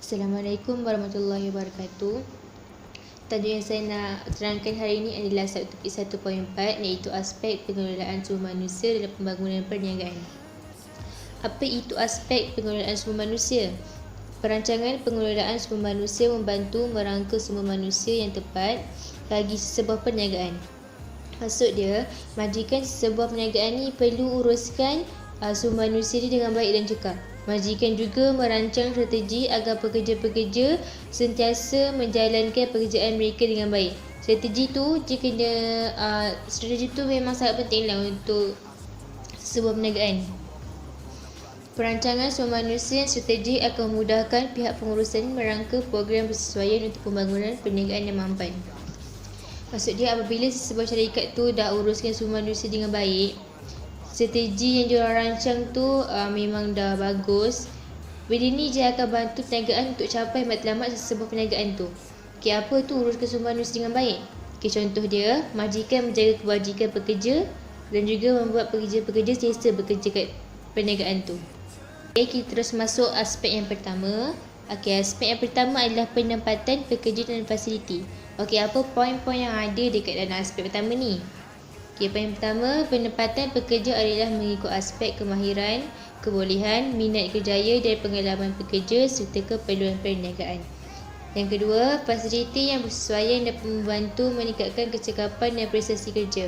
Assalamualaikum warahmatullahi wabarakatuh. Tajuk yang saya nak terangkan hari ini adalah topik 1.4, iaitu aspek pengelolaan sumber manusia dalam pembangunan perniagaan. Apa itu aspek pengelolaan sumber manusia? Perancangan pengelolaan sumber manusia membantu merangka sumber manusia yang tepat bagi sebuah perniagaan. Maksud dia, majikan sebuah perniagaan ni perlu uruskan sumber manusia dia dengan baik dan cekap. Majikan juga merancang strategi agar pekerja-pekerja sentiasa menjalankan pekerjaan mereka dengan baik. Strategi tu memang sangat pentinglah untuk sebuah perniagaan. Perancangan sumber manusia yang strategik akan memudahkan pihak pengurusan merangka program bersesuaian untuk pembangunan perniagaan yang mampan. Maksud dia, apabila sebuah syarikat tu dah uruskan sumber manusia dengan baik, strategi yang diorang rancang tu memang dah bagus. Benda ni dia akan bantu perniagaan untuk capai matlamat sebuah perniagaan tu. Apa tu uruskan sumber manusia dengan baik? Contoh dia, majikan menjaga kewajikan pekerja dan juga membuat pekerja-pekerja selesa bekerja kat perniagaan tu. Kita terus masuk aspek yang pertama. Aspek yang pertama adalah penempatan pekerja dan fasiliti. Apa poin-poin yang ada dekat dalam aspek pertama ni? Poin pertama, penempatan pekerja adalah mengikut aspek kemahiran, kebolehan, minat kerjaya dan pengalaman pekerja serta keperluan perniagaan. Yang kedua, fasiliti yang bersesuaian dapat membantu meningkatkan kecekapan dan prestasi kerja.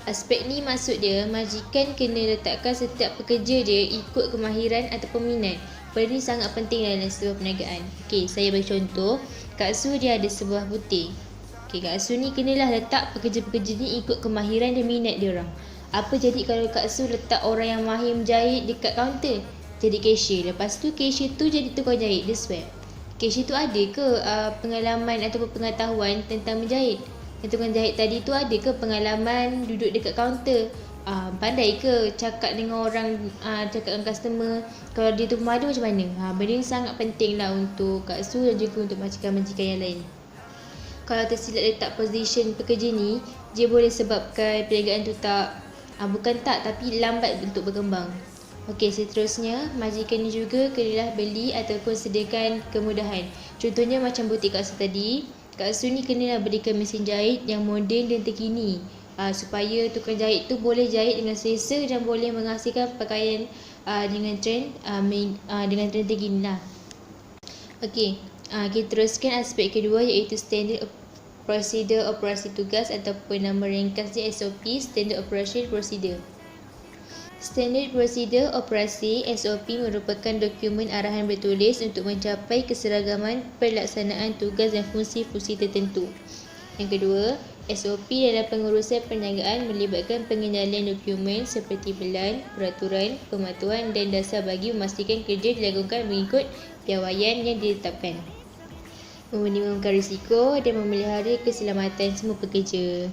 Aspek ni maksud dia, majikan kena letakkan setiap pekerja dia ikut kemahiran ataupun minat. Benda ni sangat penting dalam sebuah perniagaan. Saya bagi contoh, Kak Su dia ada sebuah butik. Kak Su ni kenalah letak pekerja-pekerja ni ikut kemahiran dan minat dia orang. Apa jadi kalau Kak Su letak orang yang mahir menjahit dekat kaunter? Jadi cashier. Lepas tu cashier tu jadi tukang jahit, dia swab. Cashier tu ada ke pengalaman ataupun pengetahuan tentang menjahit? Yang tukang jahit tadi tu ada ke pengalaman duduk dekat kaunter? Pandai ke cakap dengan orang, cakap dengan customer? Kalau dia tu pemadu macam mana? Benda ni sangat penting lah untuk Kak Su dan juga untuk majikan-majikan yang lain. Kalau tersilap letak position pekerja ni, dia boleh sebabkan perniagaan tu tapi lambat untuk berkembang. Seterusnya, majikan ni juga kenalah beli ataupun sediakan kemudahan. Contohnya macam butik Kak Su tadi, Kak Su ni kenalah berikan mesin jahit yang moden dan terkini, supaya tukang jahit tu boleh jahit dengan selesa dan boleh menghasilkan pakaian dengan trend terkini lah. Kita teruskan aspek kedua, iaitu Standard Procedure Operasi Tugas ataupun nama ringkasnya SOP, Standard Operation Procedure. Standard Procedure Operasi SOP merupakan dokumen arahan bertulis untuk mencapai keseragaman pelaksanaan tugas dan fungsi-fungsi tertentu. Yang kedua, SOP dalam pengurusan perniagaan melibatkan pengendalian dokumen seperti pelan, peraturan, pematuhan dan dasar bagi memastikan kerja dilakukan mengikut piawaian yang ditetapkan, meminimumkan risiko dan memelihara keselamatan semua pekerja.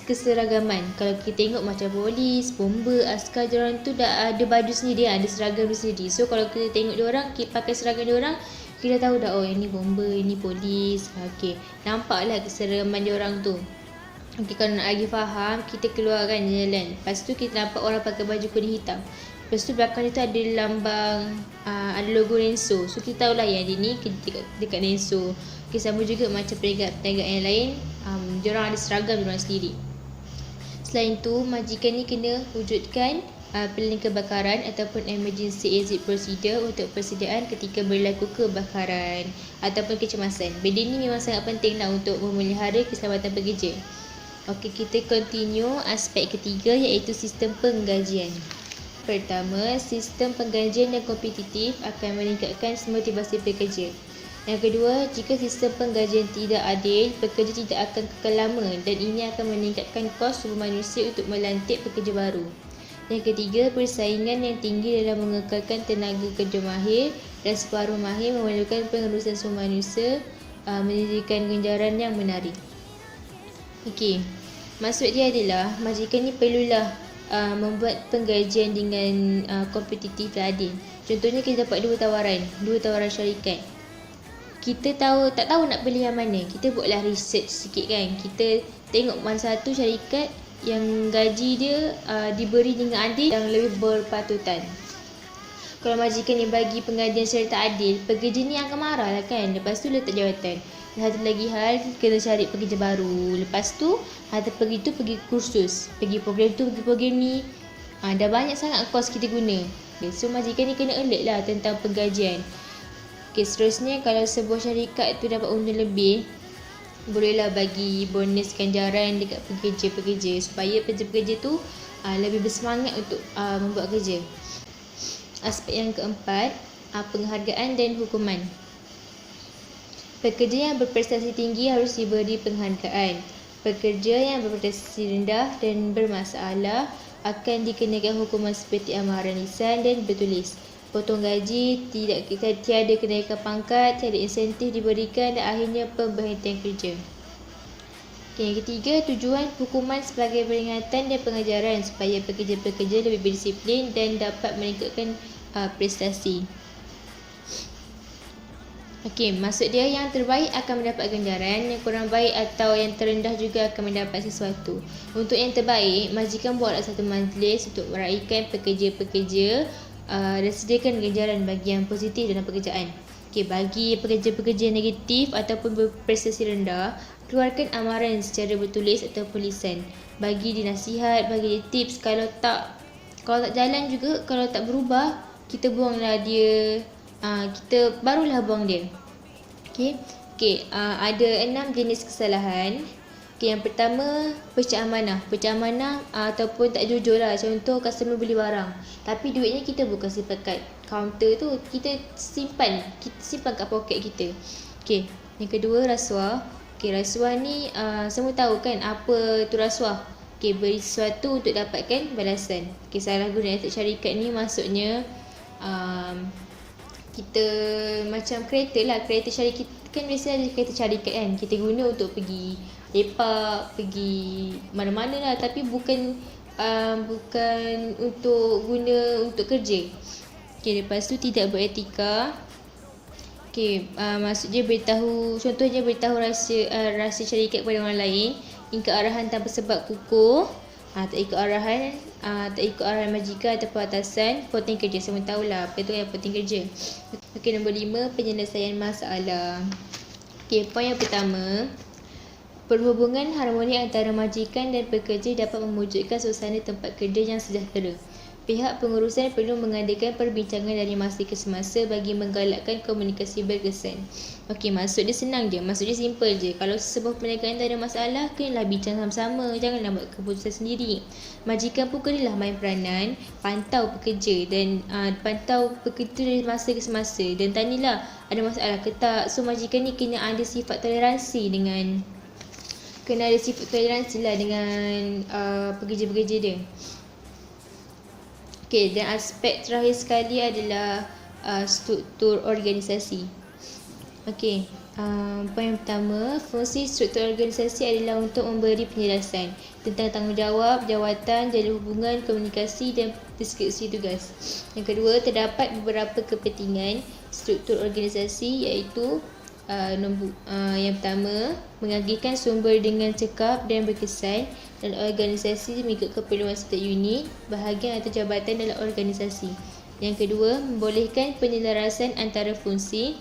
Keseragaman. Kalau kita tengok macam polis, bomba, askar, diorang tu dah ada baju sendiri, ada seragam sendiri. So kalau kita tengok diorang pakai seragam diorang, kita tahu dah, ini bomba, ini polis. Nampaklah keseragaman diorang tu. Kalau nak lagi faham, kita keluarkan jalan. Lepas tu kita nampak orang pakai baju kuning hitam. Lepas tu belakang dia tu ada lambang, ada logo Denso. So kita tahulah yang dia ni dekat Denso. Sama juga macam perniagaan yang lain, diorang ada seragam diorang sendiri. Selain tu, majikan ni kena wujudkan plan kebakaran ataupun emergency exit procedure untuk persediaan ketika berlaku kebakaran ataupun kecemasan. Benda ni memang sangat penting lah untuk memelihara keselamatan pekerja. Kita continue aspek ketiga, iaitu sistem penggajian. Pertama, sistem penggajian yang kompetitif akan meningkatkan motivasi pekerja. Yang kedua, jika sistem penggajian tidak adil, pekerja tidak akan kekal lama dan ini akan meningkatkan kos sumber manusia untuk melantik pekerja baru. Yang ketiga, persaingan yang tinggi dalam mengekalkan tenaga kerja mahir dan separuh mahir memerlukan pengurusan sumber manusia menyediakan ganjaran yang menarik. Maksud dia adalah majikan ni perlulah membuat penggajian dengan kompetitif dan adil. Contohnya kita dapat dua tawaran syarikat. Kita tak tahu nak pilih yang mana. Kita buatlah research sikit kan. Kita tengok mana satu syarikat yang gaji dia diberi dengan adil yang lebih berpatutan. Kalau majikan ni bagi penggajian secara tak adil, pekerja ni akan marah lah kan. Lepas tu letak jawatan. Dan satu lagi hal, kena cari pekerja baru. Lepas tu, harta pergi tu pergi kursus, pergi program tu, pergi program ni. Dah banyak sangat kos kita guna. Okay, so majikan ni kena alert lah tentang penggajian. Okay, seterusnya kalau sebuah syarikat tu dapat untung lebih, bolehlah bagi bonus ganjaran dekat pekerja-pekerja supaya pekerja-pekerja tu lebih bersemangat untuk membuat kerja. Aspek yang keempat, penghargaan dan hukuman. Pekerja yang berprestasi tinggi harus diberi penghargaan. Pekerja yang berprestasi rendah dan bermasalah akan dikenakan hukuman seperti amaran lisan dan bertulis, potong gaji, tiada kenaikan pangkat, tiada insentif diberikan dan akhirnya pemberhentian kerja. Okay, yang ketiga, tujuan hukuman sebagai peringatan dan pengajaran supaya pekerja-pekerja lebih berdisiplin dan dapat meningkatkan prestasi. Okey, maksud dia yang terbaik akan mendapat ganjaran, yang kurang baik atau yang terendah juga akan mendapat sesuatu. Untuk yang terbaik, majikan buatlah satu majlis untuk meraihkan pekerja-pekerja dan sediakan ganjaran bagi yang positif dalam pekerjaan. Okey, bagi pekerja-pekerja negatif ataupun berprestasi rendah, keluarkan amaran secara bertulis ataupun lisan. Bagi dia nasihat, bagi dia tips. Kalau tak jalan juga, kalau tak berubah, kita buanglah dia. Kita barulah buang dia. Okey, ada 6 jenis kesalahan. Okey, yang pertama, pecah amanah. Pecah amanah ataupun tak jujur lah. Contoh, customer beli barang tapi duitnya kita bukan simpan kat kaunter tu, kita simpan kat poket kita. Okey, yang kedua, rasuah. Okey, rasuah ni semua tahu kan apa tu rasuah. Okey, beri sesuatu untuk dapatkan balasan. Okey, salah guna aset syarikat ni maksudnya kita macam kereta lah, kereta syarikat kan biasa ada kereta syarikat kan, kita guna untuk pergi lepak, pergi mana-mana lah, tapi bukan untuk guna untuk kerja. Okey, lepas tu tidak beretika. Okey, maksudnya contohnya beritahu rahsia syarikat kepada orang lain, ingkar arahan tanpa sebab kukuh, tak ikut arahan majikan ataupun atasan, potong kerja. Semua tahulah apa tu yang potong kerja. Okey, nombor 5, penyelesaian masalah. Okey, poin yang pertama, perhubungan harmoni antara majikan dan pekerja dapat mewujudkan suasana tempat kerja yang sejahtera. Pihak pengurusan perlu mengadakan perbincangan dari masa ke semasa bagi menggalakkan komunikasi berkesan. Okey, maksud dia senang je, maksud dia simple je. Kalau sebuah perniagaan tak ada masalah, kenalah bincang sama-sama, janganlah buat keputusan sendiri. Majikan pun kenalah main peranan, pantau pekerja dan pantau pekerja dari masa ke semasa dan tanyalah ada masalah ke tak. So majikan ni kena ada sifat toleransi dengan pekerja-pekerja dia. Okey, dan aspek terakhir sekali adalah struktur organisasi. Okey, poin pertama, fungsi struktur organisasi adalah untuk memberi penjelasan tentang tanggungjawab, jawatan, jalur hubungan, komunikasi dan deskripsi tugas. Yang kedua, terdapat beberapa kepentingan struktur organisasi iaitu yang pertama, mengagihkan sumber dengan cekap dan berkesan dan organisasi mengikut keperluan setiap unit, bahagian atau jabatan dalam organisasi. Yang kedua, membolehkan penyelarasan antara fungsi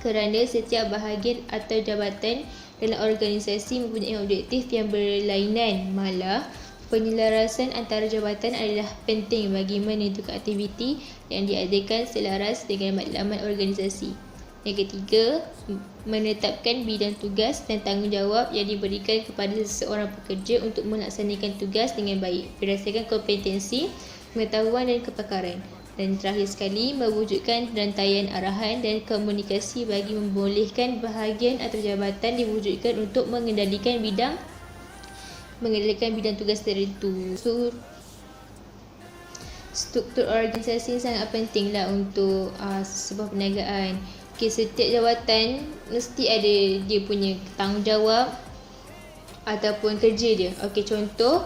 kerana setiap bahagian atau jabatan dalam organisasi mempunyai objektif yang berlainan. Malah, penyelarasan antara jabatan adalah penting bagi menentukan aktiviti yang diadakan selaras dengan matlamat organisasi. Yang ketiga, menetapkan bidang tugas dan tanggungjawab yang diberikan kepada seseorang pekerja untuk melaksanakan tugas dengan baik berdasarkan kompetensi, pengetahuan dan kepakaran. Dan terakhir sekali, mewujudkan rantaian arahan dan komunikasi bagi membolehkan bahagian atau jabatan diwujudkan untuk mengendalikan bidang tugas tertentu. Struktur organisasi sangat penting lah untuk sebuah perniagaan. Okay, setiap jawatan mesti ada dia punya tanggungjawab ataupun kerja dia. Okey, contoh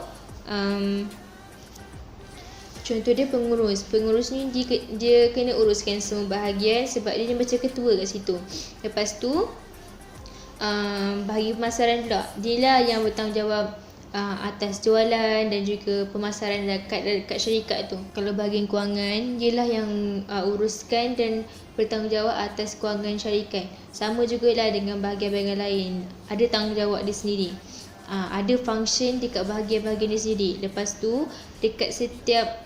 dia pengurus. Pengurus ni dia kena uruskan semua bahagian sebab dia macam ketua kat situ. Lepas tu bahagi pemasaran pula, dia lah yang bertanggungjawab atas jualan dan juga pemasaran dekat syarikat tu. Kalau bahagian kewangan, dia lah yang uruskan dan bertanggungjawab atas kewangan syarikat. Sama jugalah dengan bahagian-bahagian lain, ada tanggungjawab dia sendiri. Ada function dekat bahagian-bahagian dia sendiri. Lepas tu dekat setiap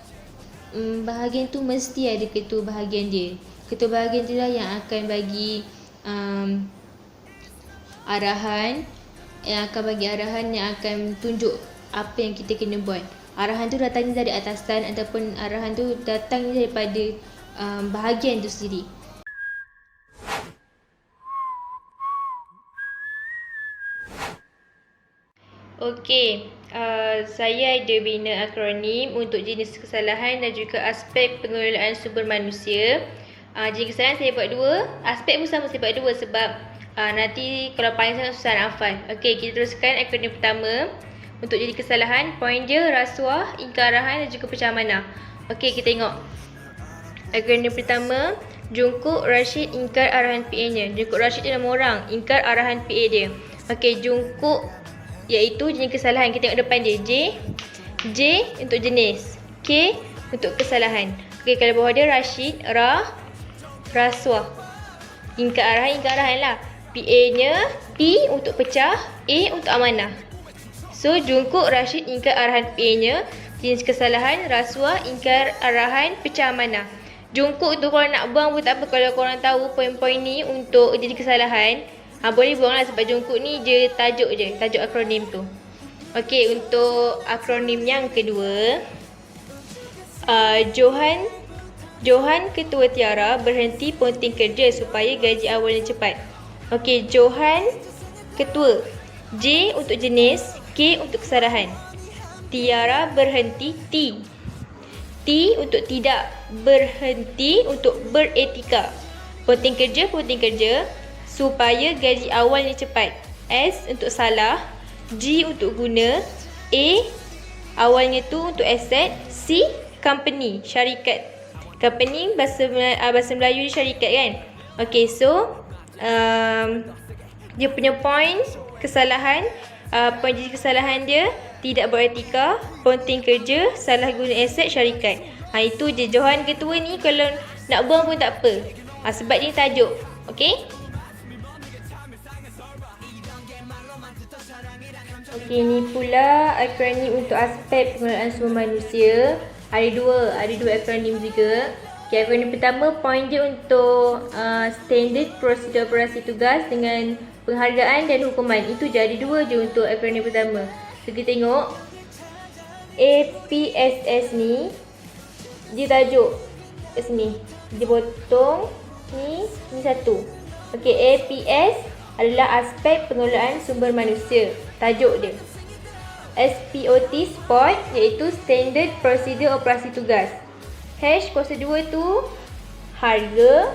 bahagian tu mesti ada ketua bahagian dia. Ketua bahagian tu lah yang akan bagi arahan, yang akan tunjuk apa yang kita kena buat. Arahan tu datangnya dari atasan ataupun arahan tu datangnya daripada bahagian tu sendiri. Okey, saya ada bina akronim untuk jenis kesalahan dan juga aspek pengelolaan sumber manusia. Jenis kesalahan saya buat 2, aspek pun sama saya buat 2 sebab nanti kalau panjang sangat susah nak hafal. Okey, kita teruskan akronim pertama. Untuk jenis kesalahan, poin dia rasuah, ingkar arahan dan juga pecah amanah. Okey, kita tengok. Akronim pertama, Jungkook Rashid ingkar arahan PA-nya. Jungkook Rashid dia nama orang, ingkar arahan PA dia. Okey, Jungkook iaitu jenis kesalahan. Kita tengok depan dia, J untuk jenis, K untuk kesalahan. Okey, kalau bawah dia Rashid, rasuah, ingkar arahan lah. PA-nya, P untuk pecah, A untuk amanah. So, Jungkook Rashid ingkar arahan PA-nya, jenis kesalahan, rasuah, ingkar arahan, pecah amanah. Jungkook tu kalau nak buang pun tak apa, kalau korang tahu poin-poin ni untuk jadi kesalahan, boleh buang lah sebab Jungkook ni je tajuk akronim tu. Okey, untuk akronim yang kedua, Johan ketua Tiara berhenti ponting kerja supaya gaji awalnya cepat. Okey, Johan ketua, J untuk jenis, K untuk kesalahan. Tiara berhenti, T untuk tidak, berhenti untuk beretika. Ponting kerja supaya gaji awalnya cepat. S untuk salah, G untuk guna, A awalnya tu untuk aset, C company, syarikat. Company bahasa Melayu ni syarikat kan. Okey, so dia punya point kesalahan, poin jadi kesalahan dia tidak beretika, ponting kerja, salah guna aset, syarikat. Itu je. Johan ketua ni kalau nak buang pun tak apa, sebab dia tajuk. Okey. Okey, ni pula akronim untuk aspek pengelolaan sumber manusia. Ada dua akronim juga. Okey, akronim pertama, poin dia untuk standard prosedur operasi tugas dengan penghargaan dan hukuman. Itu je, ada 2 je untuk akronim pertama. So, kita tengok APSS ni, dia tajuk kat sini. Dia potong ni satu. Okey, APS adalah aspek pengelolaan sumber manusia. Tajuk dia. SPOT sport iaitu standard prosedur operasi tugas. H kuasa 2 tu harga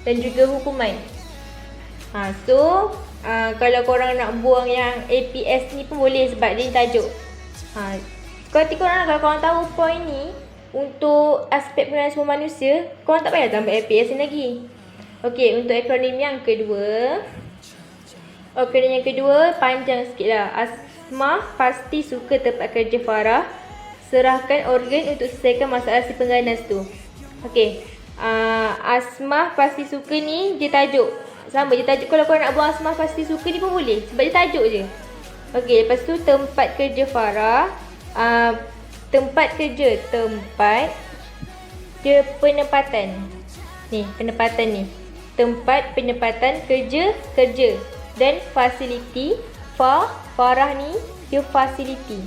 dan juga hukuman. So kalau korang nak buang yang APS ni pun boleh sebab dia tajuk. Kalau korang tahu poin ni untuk aspek pengelolaan sumber manusia, korang tak payah tambah APS ni lagi. Okey, untuk akronim yang kedua. Akronim yang kedua panjang sikit lah. Asmah pasti suka tempat kerja Farah. Serahkan organ untuk selesaikan masalah si pengganas tu. Okey, Asmah pasti suka ni dia tajuk. Sama je tajuk. Kalau korang nak buang Asmah pasti suka ni pun boleh sebab dia tajuk je. Okey, lepas tu tempat kerja Farah. Tempat kerja, tempat dia penempatan. Ni, penempatan ni. Tempat penempatan kerja dan fasiliti. Farah ni dia fasiliti.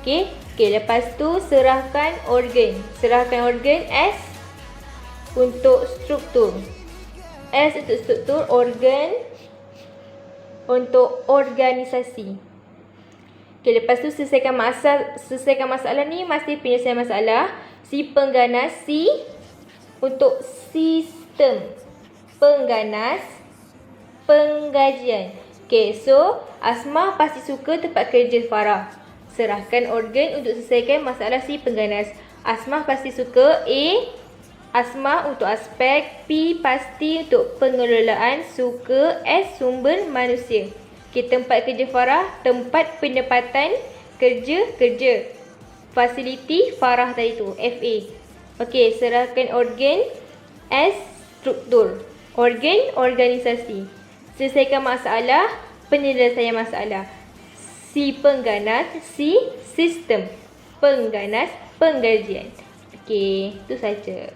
Okey, lepas tu serahkan organ. Serahkan organ. S untuk struktur. S untuk struktur, organ untuk organisasi. Okey, lepas tu selesaikan masalah ni masih penyelesaian masalah. Si pengganas, C untuk sistem. Pengganas, penggajian. Okey, so Asmah pasti suka tempat kerja Farah. Serahkan organ untuk selesaikan masalah si pengganas. Asmah pasti suka. A, Asmah untuk aspek. P, pasti untuk pengelolaan. Suka. S, sumber manusia. Okay, tempat kerja Farah, tempat penempatan kerja. Fasiliti Farah tadi tu, FA. Okay, serahkan organ S, struktur. Organ, organisasi. Selesaikan masalah, penyelesaian masalah. C, pengganas. C, sistem. Pengganas, penggajian. Okay, itu saja.